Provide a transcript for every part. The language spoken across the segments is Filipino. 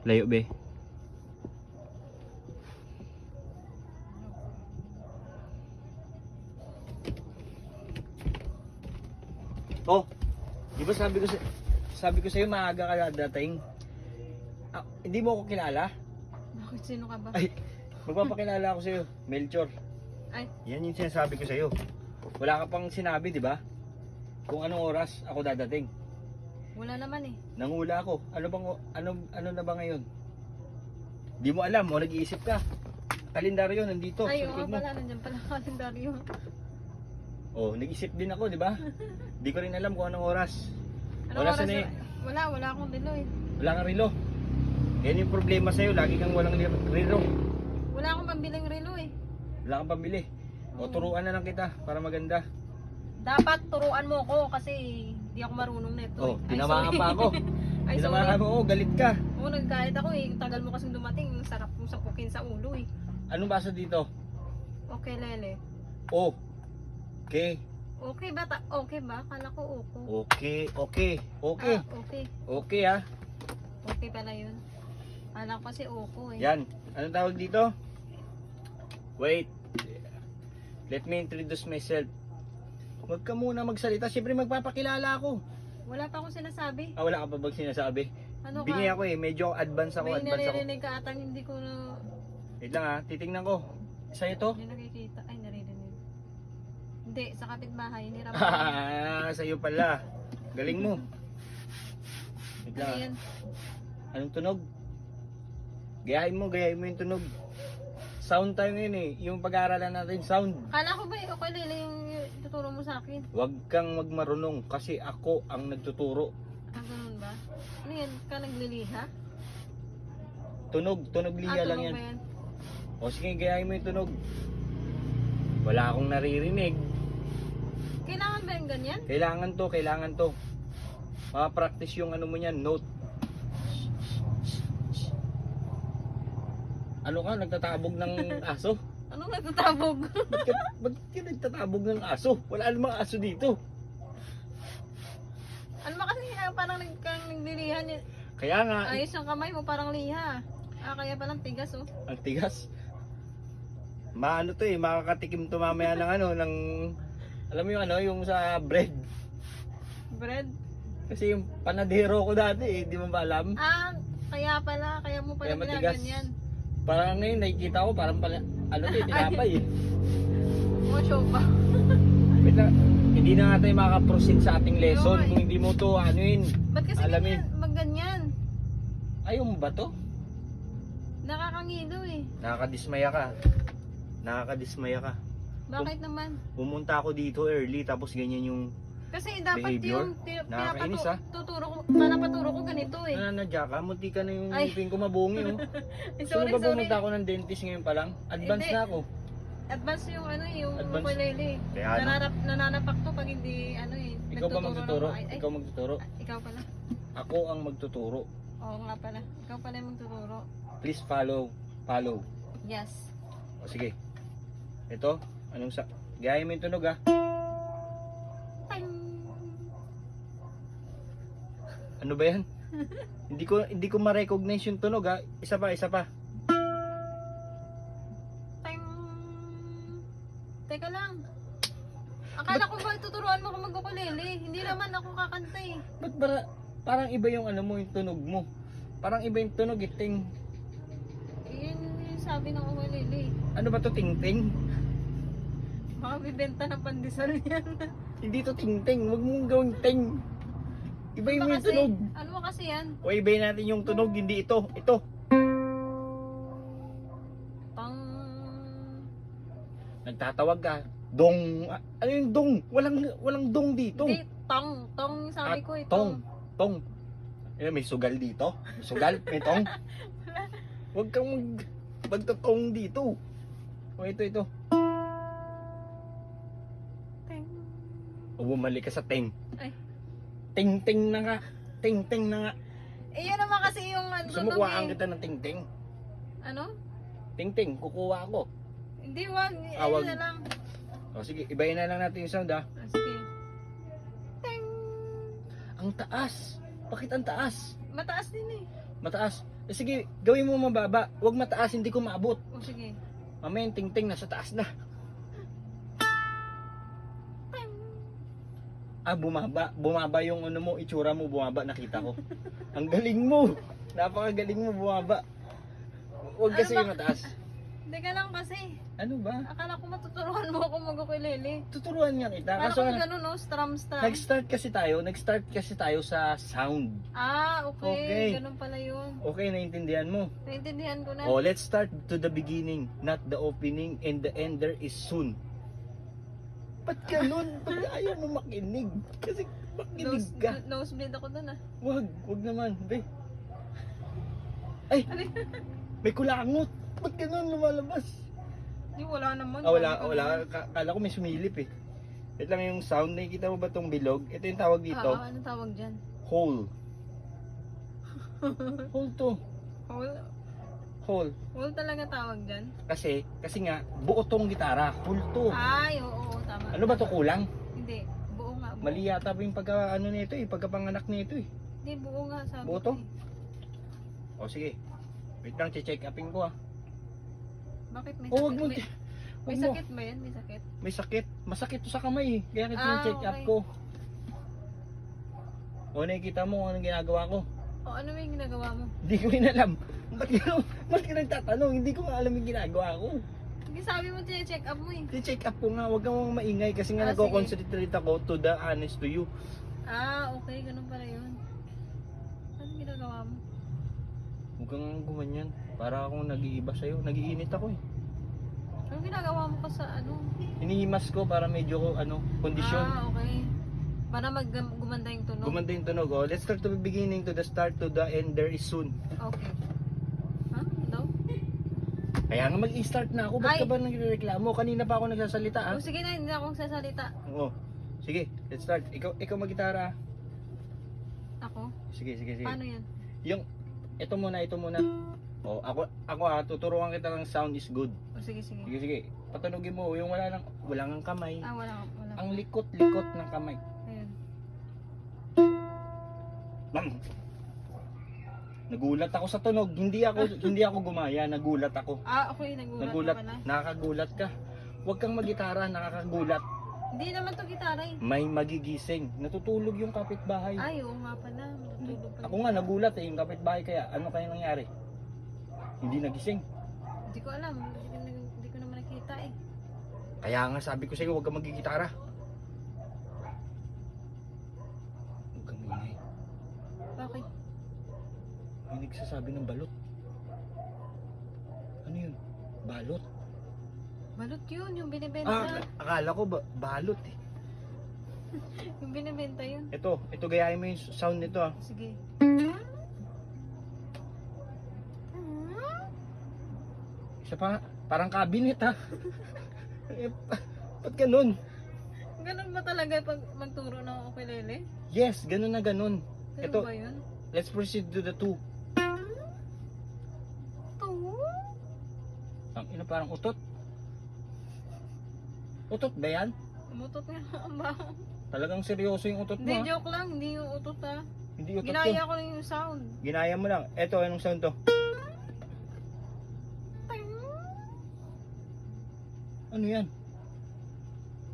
Layo be. Oh, di ba sabi ko sa'yo maaga ka dating? Ah, hindi mo ako kilala? Bakit? Sino ka ba? Ay, magpapakilala ako sa'yo, Melchor. Ay, Yan yung sinasabi ko sa'yo. Wala ka pang sinabi, di ba? Kung anong oras ako dadating. wala naman eh. Nangula ako. Ano na ba ngayon? Di mo alam, o nag-iisip ka. Kalendaryo nandito Ay, sa oo likod mo. pala, nandiyan pala ang kalendaryo. Oh, nag-isip din ako, di ba? Di ko rin alam kung anong oras. Anong Wala oras sana na? eh. Wala akong relo eh. Wala kang relo. Yan yung problema sa'yo, lagi kang walang relo. Wala akong pambiling relo eh. Wala kang pambili. O Oo. turuan na lang kita para maganda. Dapat turuan mo ako kasi di ako marunong nito. Oh, Ay, tinamaan sorry. pa ako. Ay, Tinamaan sorry. mo, oh, galit ka. Oo, nagkahit ako eh. Tagal mo kasing dumating. Sarap mo sapukin sa ulo eh. Anong basa dito? Okay, Lele. Oh. Okay. Okay ba? Okay ba? Kala ko oko. Okay. Okay. Okay. Okay. Okay ah. Okay pala yun. Kala ko kasi oko eh. Yan. Anong tawag dito? Wait. Let me introduce myself. Huwag ka muna magsalita. Siyempre magpapakilala ako. Wala pa akong sinasabi. Ah, wala ka pa bang sinasabi? Ano Bingi ka? ako eh. Medyo advance ako. May Advance ako. naririnig ka atang hindi ko na... Wait lang ah. Titingnan ko. Sa'yo to? Hindi nakikita. Ay, naririnig. Hindi, sa kapitbahay. Hiniram ko. Ah, sa'yo pala. Galing mo. Wait lang Ano ah. yan? Anong tunog? Gayahin mo yung tunog. Sound time yun eh. Yung pag-aaralan natin, sound. Kala ko ba okay Lele yung tuturo mo sa akin? Huwag kang magmarunong kasi ako ang nagtuturo. Ah, ganun ba? Ano yan? Ka nagliliha? Tunog liya lang tunog yan. ba yan? O sige, gayahin mo yung tunog. Wala akong naririnig. Kailangan ba yung ganyan? Kailangan to. Practice yung ano mo yan, note. Ano ka, nagtatabog ng aso? Anong nagtatabog? Ba't ka nagtatabog ng aso? Wala namang aso dito. Ano ba kasi parang nagliliha niya? Kaya nga, Ayos yung kamay mo, parang liha. Ah, kaya palang tigas oh. ang tigas. Maano to eh, makakatikim to mamaya ng ano, ng... Alam mo yung ano, yung sa bread. Bread? Kasi yung panadero ko dati eh, di mo ba alam? Ah, kaya pala, kaya mo pala Kaya matigas. ginaganyan. Parang ngayon nakikita ko, parang pala, ano to eh, tinapay eh. Mga show pa. Wait lang, hindi na nga tayo makaka-proceed sa ating lesson Oo, eh. kung hindi mo to anuin. Ba't kasi Alamin. magganyan? Ayaw mo ba to? Nakakangilo eh. Nakakadismaya ka. Nakakadismaya ka. Bakit naman? Pumunta ako dito early tapos ganyan yung Kasi dapat behavior. yung Nakakainis, ah. tuturo ko, pinapaturo ko ganito eh. nananadya ka. Munti ka na yung Ay. ngipin ko mabungi oh. Ay, Gusto mo sorry, ba sorry. pumunta ako ng dentist ngayon pa lang? Advance Hindi. na ako. Advance yung ano yung Advance. ukulele. Kaya ano? Nananapak to pag hindi ano eh. Ikaw ba nagtuturo magtuturo? ng- ay, Ikaw magtuturo? ikaw pala. Ako ang magtuturo. Oo nga pala. Ikaw pala yung magtuturo. Please follow. Follow. Yes. O sige. Ito, anong sa... Gaya mo yung tunog ah. Ting! Ano ba yan? hindi ko ma-recognize yung tunog ah. Isa pa. Ting! Teka lang. Akala ko ba tuturuan mo ako mag-ukulele? Hindi naman ako kakanta eh. Ba't parang iba yung ano mo, yung tunog mo? Parang iba yung tunog eh. Ting. Yun yung sabi ng ukulele. Ano ba to, ting-ting? Baka bibenta ng pandesal yan. Hindi to ting-ting. Huwag mong gawing ting. Ibayin mo yung tunog. Ano ba kasi yan? O ibayin natin yung tunog, hindi ito. Ito. Pang... Nagtatawag ka. Dong. Ano yung dong? Walang dong dito. Hindi, tong. Tong yung sabi ko eh. Tong. May sugal dito. May sugal. May tong. Huwag kang magtotong dito. O ito. Ting. O bumalik ka sa ting. Ay. Ting-ting na nga. Ting-ting na nga. Eh yun naman kasi yung Gusto mo kuhaan kita ng ting-ting? Ano? Ting-ting. Kukuha ako. Hindi wag. Wag. Ayun na lang. O sige, ibayin na lang natin yung sound ah. Ah, sige. Ting. Ang taas. Bakit ang taas? Mataas din eh. Mataas. Sige, gawin mo mababa. Huwag mataas, hindi ko maabot. O sige. Mamaya yung ting-ting nasa taas na. Bumaba. Bumaba yung ano mo, itsura mo, bumaba, nakita ko. Ang galing mo. Napakagaling mo, bumaba. Huwag kasi Ano ba? yung mataas. Teka lang kasi. Ano ba? Akala ko matuturuan mo ako mag-ukulele. Tuturuan nga kita. Para Kaso kung gano'n, no? Strum. nag-start kasi tayo sa sound. Ah, okay. Okay. Ganun pala yun. Okay, naintindihan mo? Naintindihan ko na. Oh, let's start to the beginning, not the opening, and the end there is soon. Ba't ganun? Ba't ayaw mo makinig? Kasi makinig ka. Nosebleed ako dun ah. Wag naman, be. Ay, may kulangot. Ba't ganun lumalabas? Di, wala naman. Wala. Kala ko may sumilip eh. Ito lang yung sound. Nakikita mo ba tong bilog? Ito yung tawag dito. Anong tawag dyan? Hole. Hole to. Hole? Hole. Hole talaga tawag dyan? Kasi nga, buo tong gitara. Hole to. Ay, oo, tama. Ano ba to, kulang? Hindi, buo nga. Buo. Mali yata pa yung nito eh, pagkapanganak nito eh. Hindi, buo nga sabi Buo ko to? eh. O sige. Wait lang, check upin ko ah. Bakit may Oh, wag sakit? mo. May Wag mo. sakit ba yan? May sakit? May sakit. Masakit to sa kamay eh. Kaya kita yung check up okay. ko. O nakikita mo anong ginagawa ko. O, ano yung ginagawa mo? Hindi ko rin alam. Ba't ka nagtatanong? Hindi ko nga alam yung ginagawa ko. Hindi, sabi mo check up mo eh. I-check up ko nga. Huwag kang maingay kasi nga nagko-concentrate ako to the honest to you. Ah, okay. Ganun pala yun. Ano ginagawa mo? Huwag kang gumanyan. Para akong nag-iiba sa'yo. Nag-iinit ako eh. Ano ginagawa mo pa sa ano? Hinihimas ko para medyo kondisyon. Ah, okay. Para gumanda yung tunog. Gumanda yung tunog. Oh. Let's start to the beginning to the start to the end. There is soon. Okay. Ha? Ano? Kaya nga mag-i-start na ako. Ba't Ay! ka ba nagreklamo? Kanina pa ako nagsasalita ah. Oh, sige na, hindi na akong sasalita. Oo. Sige, let's start. Ikaw mag-gitara. Ako? Sige. Paano yan? Yung ito muna. Oh, ako tuturuan kita ng sound is good. Oh, sige. Sige. Patunogin mo yung wala nang kamay. Ah, wala. Ang likot-likot ng kamay. Ayun. Nagulat ako sa tunog. Hindi ako gumaya, nagulat ako. Ah, okay. Nagulat ka pala. Nakakagulat ka. Huwag kang mag-gitara, nakakagulat. Hindi naman to gitara eh. May magigising. Natutulog yung kapitbahay. Ay, oo nga pala. Matutulog pala. Ako nga nagulat yung kapitbahay kaya. Ano kaya nangyari? Hindi nagising. Hindi ko alam. Hindi ko naman nakita eh. Kaya nga sabi ko sa iyo, huwag kang magigitara. Huwag kang ingay. Bakit? May nagsasabi ng balot. Ano yun? Balot? Balot yun, yung binibenta. Akala ko balot eh. Yung binibenta yun. Ito gayahin mo yung sound nito ah. Sige. Isa pa, parang cabinet ha. Ba't ganun? Ganun ba talaga pag magturo ng ukulele? Yes, ganun na ganun. Ganun Ito, ba yun? let's proceed to the 2. Ang ina parang utot. Utot ba yan? Umutot nga ba? Talagang seryoso yung utot mo Hindi, ha? joke lang. Hindi yung utot ah. Hindi utot Ginaya to. ko lang yung sound. Ginaya mo lang. Eto, anong sound to? Ano yan?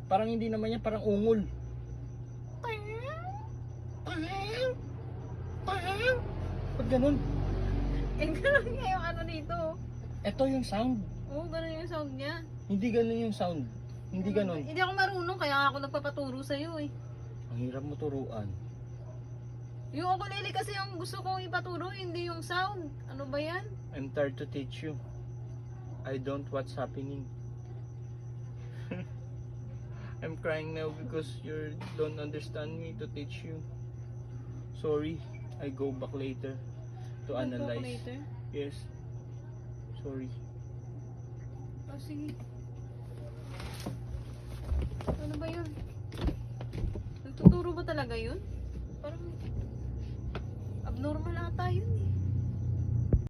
Parang hindi naman yan, parang ungol. Ba't ganun? Eh, ganun nga yung ano dito. Eto yung sound. Oo, ganun yung sound niya. Hindi ganun yung sound. Hindi ganun. Hindi ako marunong, kaya nga ako nagpapaturo sa'yo eh. Ang hirap mo turuan. Yung ukulele kasi yung gusto kong ipaturo, hindi yung sound. Ano ba yan? I'm tired to teach you. I don't what's happening. I'm crying now because you don't understand me to teach you. Sorry, I go back later to analyze. Later? Yes. Sorry. Oh, sige.